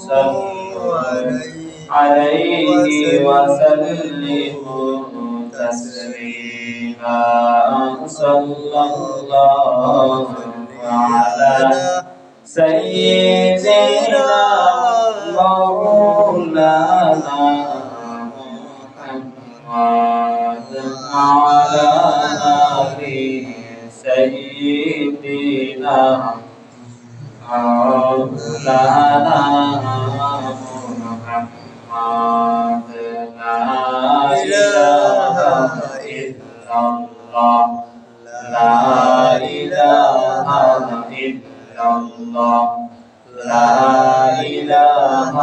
صلوا عليه وسلموا تسليما صلى الله على سيدنا مولانا محمد وعلى آل سيدنا مولانا محمد لا إله إلا الله لا إله إلا الله لا إله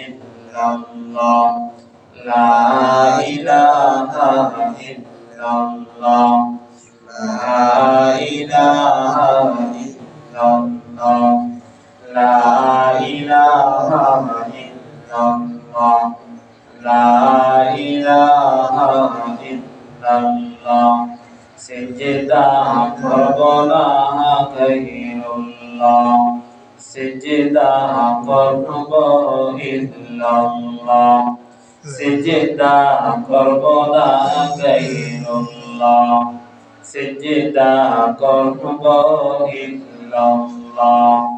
إلا الله لا إله إلا الله لا إله إلا الله لا إله إلا الله لا إله إلا الله سجدة قربنا غيرullah سجدة قرب إلا الله سجدة قربنا غيرullah سجدة قرب إلا الله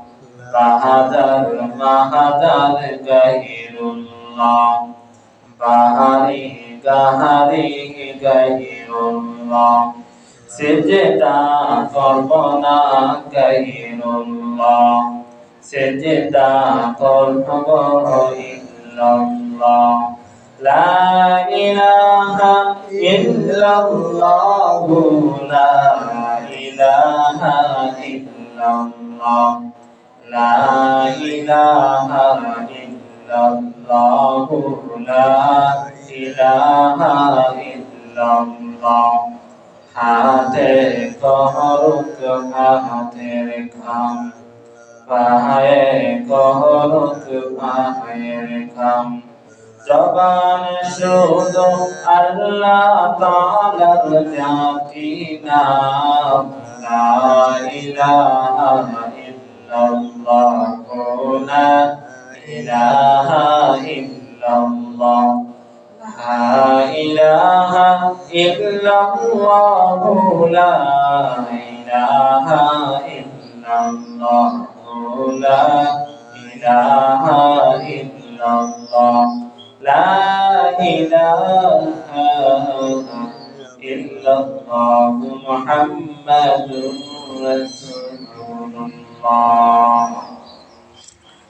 বাহাদার মাহাদার গাহিরুল্লাহ বাহারি গাহারি গাহিরুল্লাহ সেজদা করব না গাহিরুল্লাহ সেজদা করব ইল্লাল্লাহ লা ইলাহা ইল্লাল্লাহ লা ইলাহা ইল্লাল্লাহ لا إله إلا الله لا إله إلا الله হাতে কহরুক হাতের খাম পায়ে কহরুক পায়ের খাম জবান শুধু আল্লাহ তাআলার জাতি নাম লা ইলাহা ইল্লাল্লাহ লা ইলাহা ইল্লাল্লাহ লা ইলাহা ইল্লাল্লাহ লা ইলাহা ইল্লাল্লাহ লা ইলাহা ইল্লাল্লাহ লা ইলাহা ইল্লাল্লাহ মুহাম্মাদুর রাসূলুল্লাহ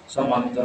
সম্মানিত